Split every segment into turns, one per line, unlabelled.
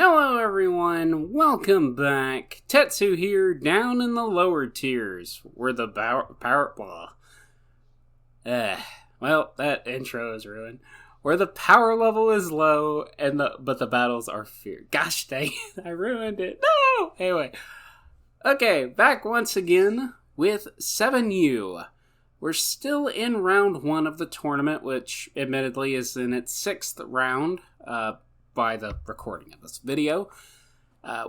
Hello everyone, welcome back. Tetsu here, down in the lower tiers, where the well, that intro is ruined. Where the power level is low, but the battles are fierce. Gosh dang it, I ruined it. No! Anyway. Okay, back once again with 7U. We're still in round 1 of the tournament, which admittedly is in its 6th round, by the recording of this video.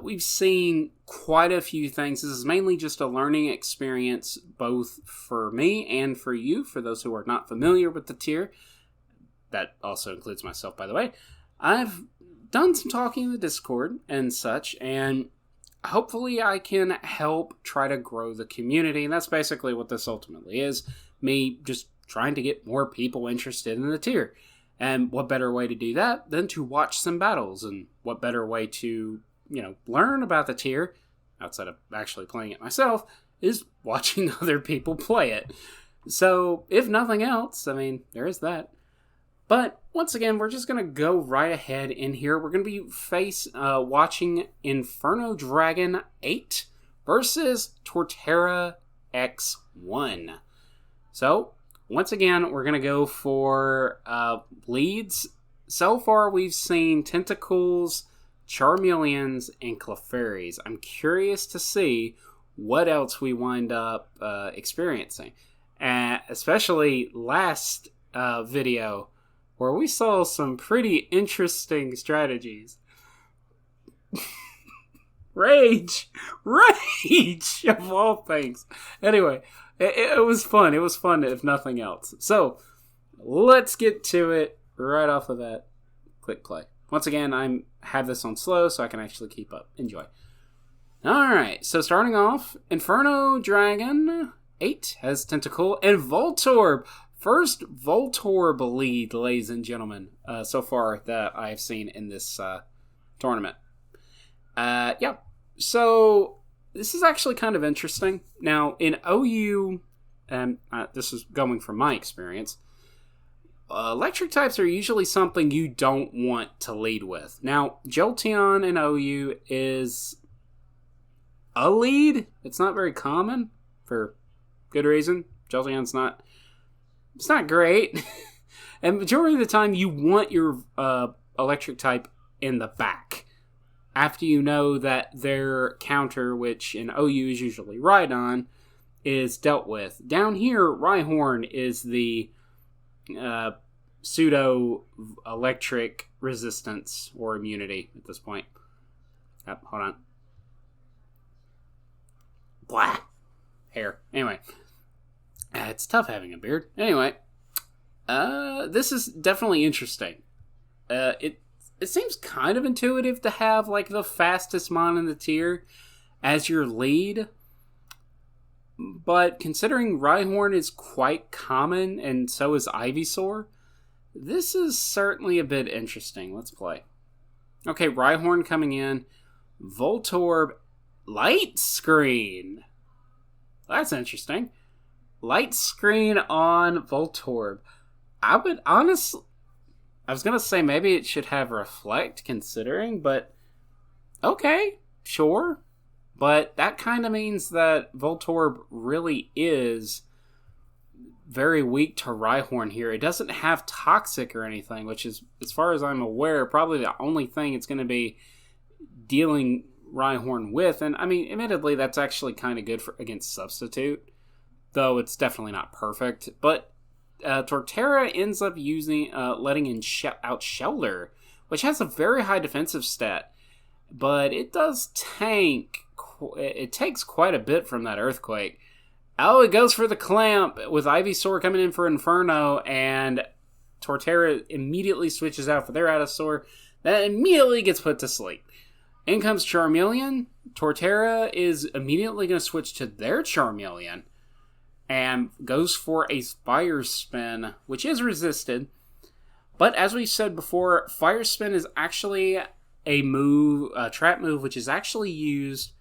We've seen quite a few things. This is mainly just a learning experience, both for me and for you, for those who are not familiar with the tier. That also includes myself, by the way. I've done some talking in the Discord and such, and hopefully I can help try to grow the community, and that's basically what this ultimately is. Me just trying to get more people interested in the tier. And what better way to do that than to watch some battles? And what better way to, learn about the tier, outside of actually playing it myself, is watching other people play it. So, if nothing else, there is that. But, once again, we're just going to go right ahead in here. We're going to be watching Inferno Dragon 8 versus Torterra X1. So, once again, we're going to go for leads. So far, we've seen Tentacles, Charmeleons, and Clefairies. I'm curious to see what else we wind up experiencing. Especially last video, where we saw some pretty interesting strategies. Rage! Rage! Of all things. Anyway, it was fun. It was fun, if nothing else. So, let's get to it right off the bat. Click play. Once again, I have this on slow so I can actually keep up. Enjoy. Alright, so starting off, Inferno Dragon 8 has Tentacle and Voltorb. First Voltorb lead, ladies and gentlemen, so far that I've seen in this tournament. So this is actually kind of interesting. Now, in OU, and this is going from my experience, electric types are usually something you don't want to lead with. Now, Jolteon in OU is a lead. It's not very common, for good reason. Jolteon's not... It's not great. And majority of the time, you want your electric type in the back. After you know that their counter, which in OU is usually Rhydon, is dealt with. Down here, Rhyhorn is the pseudo-electric resistance or immunity at this point. Hold on. Blah. Hair. Anyway. It's tough having a beard. Anyway. This is definitely interesting. It seems kind of intuitive to have, the fastest mon in the tier as your lead. But considering Rhyhorn is quite common, and so is Ivysaur, this is certainly a bit interesting. Let's play. Okay, Rhyhorn coming in. Voltorb, Light Screen. That's interesting. Light Screen on Voltorb. I was going to say maybe it should have Reflect, considering, but okay, sure. But that kind of means that Voltorb really is very weak to Rhyhorn here. It doesn't have Toxic or anything, which is, as far as I'm aware, probably the only thing it's going to be dealing Rhyhorn with. And, admittedly, that's actually kind of good against Substitute, though it's definitely not perfect. But Torterra ends up letting in out Shelter, which has a very high defensive stat, but it does tank. It takes quite a bit from that Earthquake. Oh, it goes for the Clamp with Ivysaur coming in for Inferno, and Torterra immediately switches out for their Ivysaur. That immediately gets put to sleep. In comes Charmeleon. Torterra is immediately going to switch to their Charmeleon and goes for a Fire Spin, which is resisted. But as we said before, Fire Spin is actually a trap move, which is actually used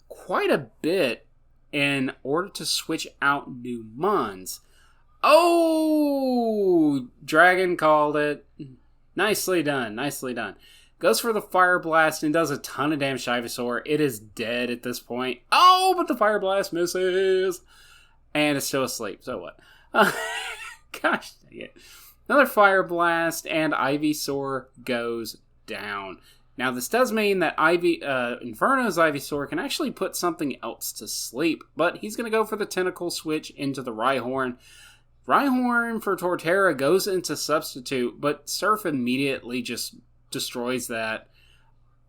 quite a bit in order to switch out new mons. Oh! Dragon called it. Nicely done, nicely done. Goes for the Fire Blast and does a ton of damage to Ivysaur. It is dead at this point. Oh, but the Fire Blast misses. And it's still asleep. So what? Gosh dang it. Another Fire Blast and Ivysaur goes down. Now this does mean that Inferno's Ivysaur can actually put something else to sleep. But he's going to go for the Tentacle switch into the Rhyhorn. Rhyhorn for Torterra goes into Substitute, but Surf immediately just destroys that.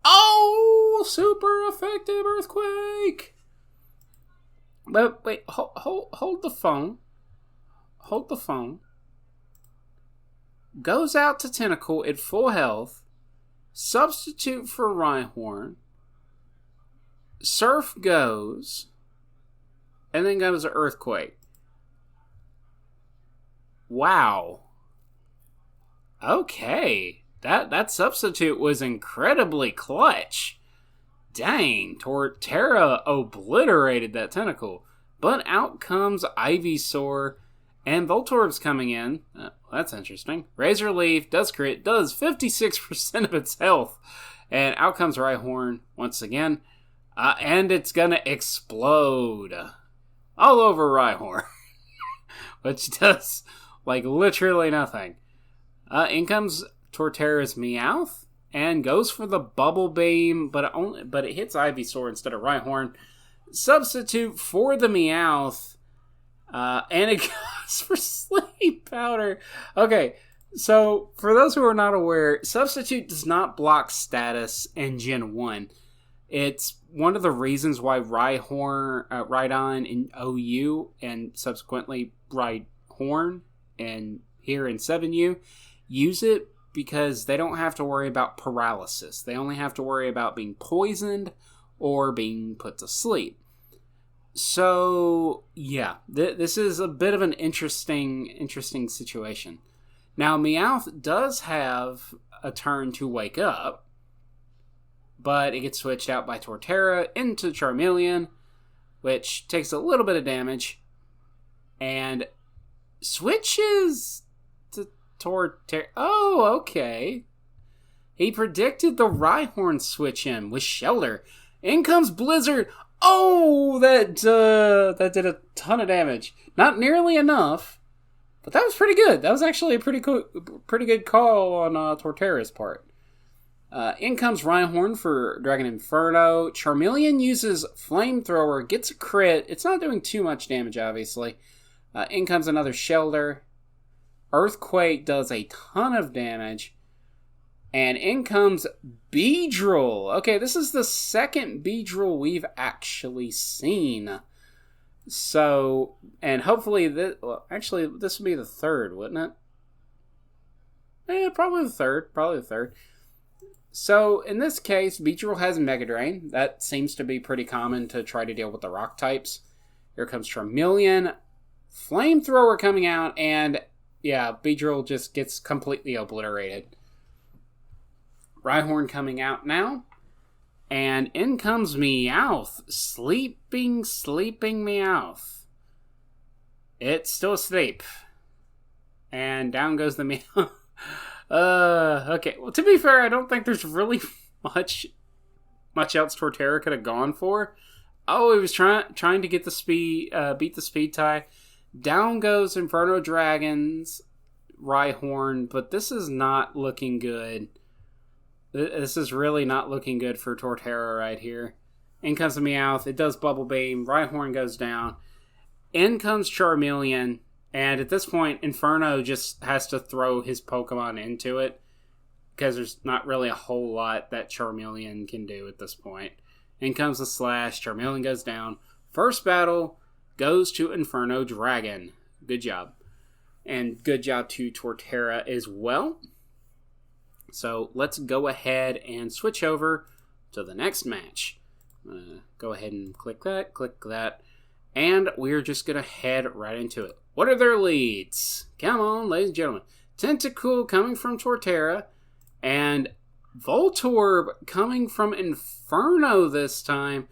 Oh, super effective Earthquake! But wait, hold the phone. Hold the phone. Goes out to Tentacle at full health. Substitute for Rhyhorn. Surf goes. And then goes to Earthquake. Wow. Okay. That substitute was incredibly clutch. Dang, Torterra obliterated that Tentacle. But out comes Ivysaur, and Voltorb's coming in. That's interesting. Razor Leaf does crit, does 56% of its health. And out comes Rhyhorn once again. And it's gonna explode all over Rhyhorn. Which does, like, literally nothing. In comes Torterra's Meowth. And goes for the Bubble Beam, but it hits Ivysaur instead of Rhyhorn. Substitute for the Meowth, and it goes for Sleep Powder. Okay, so for those who are not aware, Substitute does not block status in Gen 1. It's one of the reasons why Rhydon in OU, and subsequently Rhyhorn, and here in 7U, use it because they don't have to worry about paralysis. They only have to worry about being poisoned or being put to sleep. So, yeah, this is a bit of an interesting situation. Now, Meowth does have a turn to wake up, but it gets switched out by Torterra into Charmeleon, which takes a little bit of damage, and switches to Torterra. Oh, okay. He predicted the Rhyhorn switch in with Shelter. In comes Blizzard. Oh, that did a ton of damage. Not nearly enough, but that was pretty good. That was actually a pretty good call on Torterra's part. In comes Rhyhorn for Dragon Inferno. Charmeleon uses Flamethrower, gets a crit. It's not doing too much damage, obviously. In comes another Shelter. Earthquake does a ton of damage. And in comes Beedrill. Okay, this is the second Beedrill we've actually seen. So, and hopefully, this would be the third, wouldn't it? Probably the third. So, in this case, Beedrill has Mega Drain. That seems to be pretty common to try to deal with the rock types. Here comes Charmeleon. Flamethrower coming out, and yeah, Beedrill just gets completely obliterated. Rhyhorn coming out now. And in comes Meowth. Sleeping Meowth. It's still asleep. And down goes the Meowth. Okay. Well, to be fair, I don't think there's really much else Torterra could have gone for. Oh, he was trying to get the speed, beat the speed tie. Down goes Inferno Dragons, Rhyhorn, but this is not looking good. This is really not looking good for Torterra right here. In comes the Meowth. It does Bubble Beam. Rhyhorn goes down. In comes Charmeleon. And at this point, Inferno just has to throw his Pokemon into it. Because there's not really a whole lot that Charmeleon can do at this point. In comes the Slash. Charmeleon goes down. First battle goes to Inferno Dragon. Good job. And good job to Torterra as well. So let's go ahead and switch over to the next match. I'm going to go ahead and click that. And we're just going to head right into it. What are their leads? Come on, ladies and gentlemen. Tentacool coming from Torterra. And Voltorb coming from Inferno this time.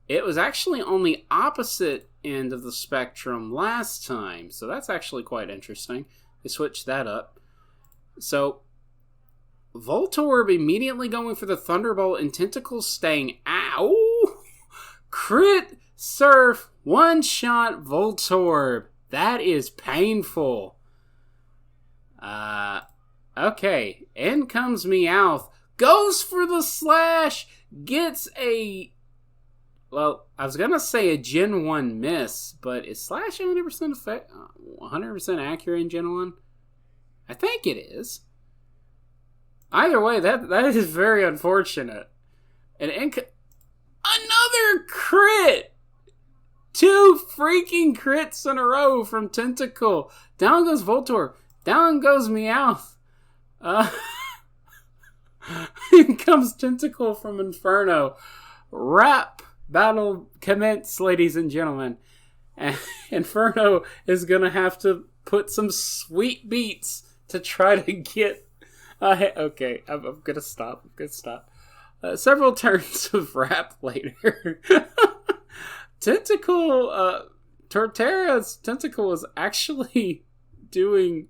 It was actually on the opposite end of the spectrum last time. So that's actually quite interesting. They switched that up. So Voltorb immediately going for the Thunderbolt and Tentacles staying out. Crit Surf, one-shot Voltorb. That is painful. Okay. In comes Meowth. Goes for the Slash. Gets a... Well, I was going to say a Gen 1 miss, but is Slash 100% effect, 100% accurate in Gen 1? I think it is. Either way, that is very unfortunate. And another crit! 2 freaking crits in a row from Tentacle. Down goes Voltorb. Down goes Meowth. In comes Tentacle from Inferno. Rap battle commence, ladies and gentlemen. And Inferno is going to have to put some sweet beats to try to get... okay, I'm going to stop. Several turns of rap later. Torterra's Tentacle is actually doing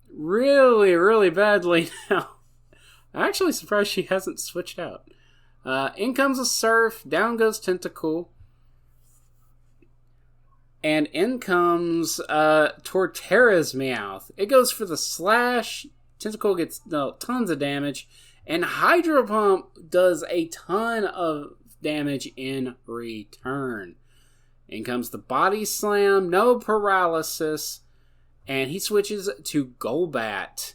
really, really badly now. I'm actually surprised she hasn't switched out. In comes a Surf, down goes Tentacle. And in comes Torterra's Meowth. It goes for the Slash. Tentacle gets tons of damage. And Hydro Pump does a ton of damage in return. In comes the Body Slam, no paralysis. And he switches to Golbat.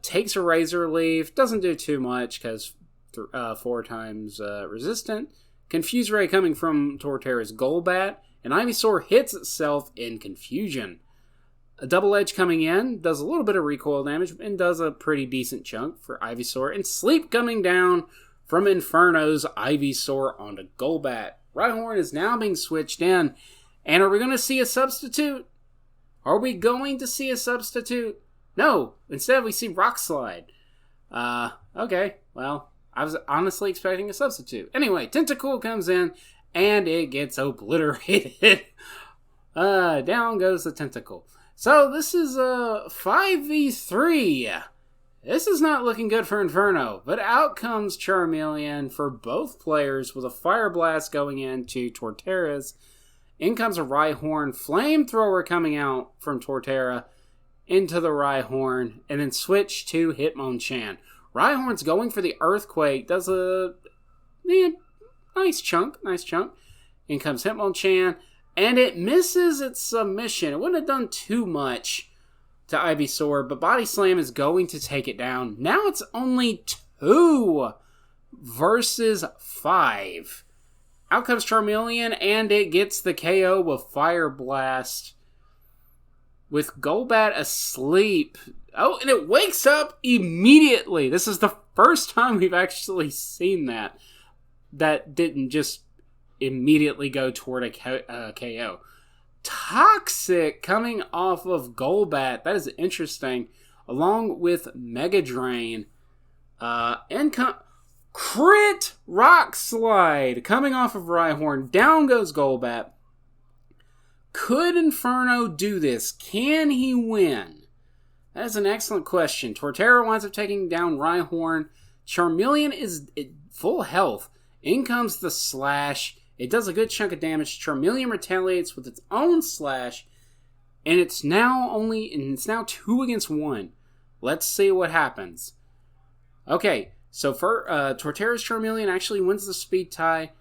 Takes a Razor Leaf, doesn't do too much because 4 times resistant. Confuse Ray coming from Torterra's Golbat. And Ivysaur hits itself in Confusion. A Double Edge coming in, does a little bit of recoil damage, and does a pretty decent chunk for Ivysaur. And Sleep coming down from Inferno's Ivysaur onto Golbat. Rhyhorn is now being switched in. And are we going to see a substitute? Are we going to see a substitute? No. Instead, we see Rock Slide. Okay. Well, I was honestly expecting a substitute. Anyway, Tentacle comes in, and it gets obliterated. Down goes the Tentacle. So this is a 5v3. This is not looking good for Inferno, but out comes Charmeleon for both players with a Fire Blast going into Torterra's. In comes a Rhyhorn, Flamethrower coming out from Torterra into the Rhyhorn, and then switch to Hitmonchan. Rhyhorn's going for the Earthquake, does a nice chunk. In comes Hitmonchan, and it misses its submission. It wouldn't have done too much to Ivysaur, but Body Slam is going to take it down. Now it's only 2 versus 5. Out comes Charmeleon, and it gets the KO with Fire Blast. With Golbat asleep. Oh, and it wakes up immediately. This is the first time we've actually seen that. That didn't just immediately go toward a KO. Toxic coming off of Golbat. That is interesting. Along with Mega Drain. Crit Rock Slide coming off of Rhyhorn. Down goes Golbat. Could Inferno do this? Can he win? That is an excellent question. Torterra winds up taking down Rhyhorn. Charmeleon is full health. In comes the Slash. It does a good chunk of damage. Charmeleon retaliates with its own Slash. And it's now 2 against 1. Let's see what happens. Okay, so for Torterra's Charmeleon actually wins the speed tie.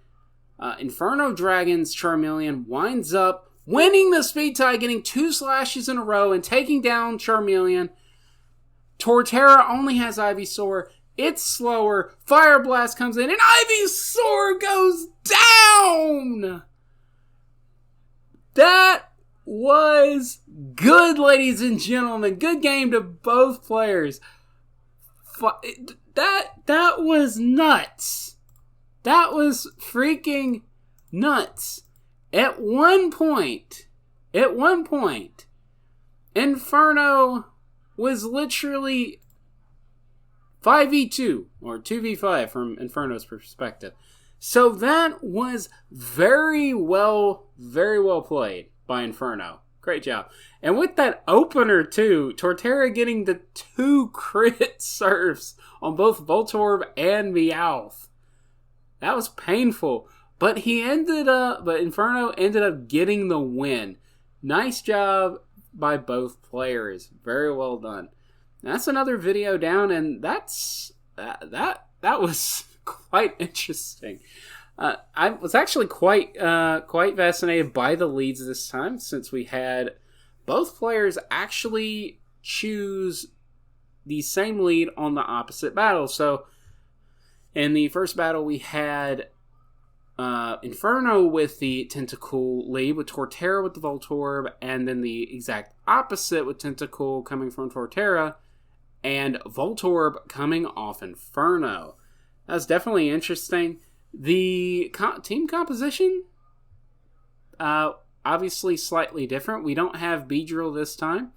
Inferno Dragon's Charmeleon winds up winning the speed tie, getting 2 slashes in a row and taking down Charmeleon. Torterra only has Ivysaur. It's slower. Fire Blast comes in and Ivysaur goes down! That was good, ladies and gentlemen. Good game to both players. That was nuts. That was freaking nuts. At one point, Inferno was literally 5v2, or 2v5 from Inferno's perspective. So that was very well played by Inferno. Great job. And with that opener, too, Torterra getting the 2 crit serves on both Voltorb and Meowth. That was painful. But Inferno ended up getting the win. Nice job by both players. Very well done. That's another video down, and that was quite interesting. I was actually quite fascinated by the leads this time, since we had both players actually choose the same lead on the opposite battle. So in the first battle, we had Inferno with the Tentacool lead, with Torterra with the Voltorb, and then the exact opposite with Tentacool coming from Torterra, and Voltorb coming off Inferno. That was definitely interesting. The team composition, obviously slightly different. We don't have Beedrill this time,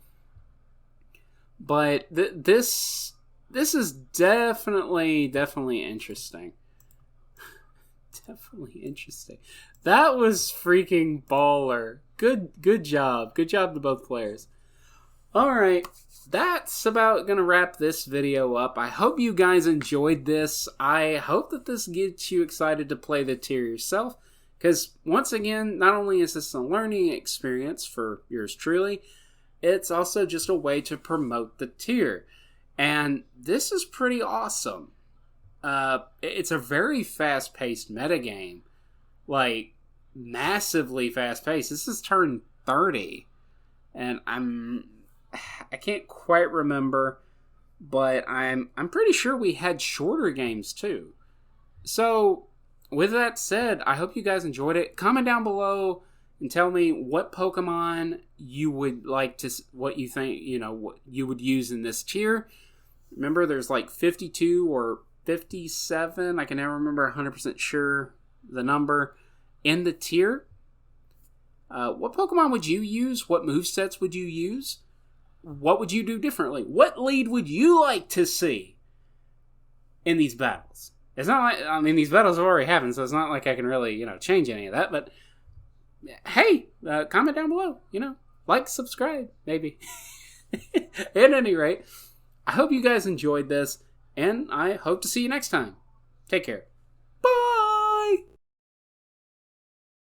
but this is definitely interesting. Definitely interesting. That was freaking baller. Good job. Good job to both players. Alright, that's about going to wrap this video up. I hope you guys enjoyed this. I hope that this gets you excited to play the tier yourself. Because, once again, not only is this a learning experience for yours truly, it's also just a way to promote the tier. And this is pretty awesome. It's a very fast-paced metagame. Like, massively fast-paced. This is turn 30. And I can't quite remember, but I'm pretty sure we had shorter games too. So, with that said, I hope you guys enjoyed it. Comment down below and tell me what Pokemon you would like to, what you think, what you would use in this tier. Remember, there's like 52 or 57, I can never remember 100% sure the number, in the tier. What Pokemon would you use? What movesets would you use? What would you do differently? What lead would you like to see in these battles? It's not like, these battles have already happened, so it's not like I can really, change any of that, but hey, comment down below, like, subscribe, maybe. At any rate, I hope you guys enjoyed this, and I hope to see you next time. Take care. Bye!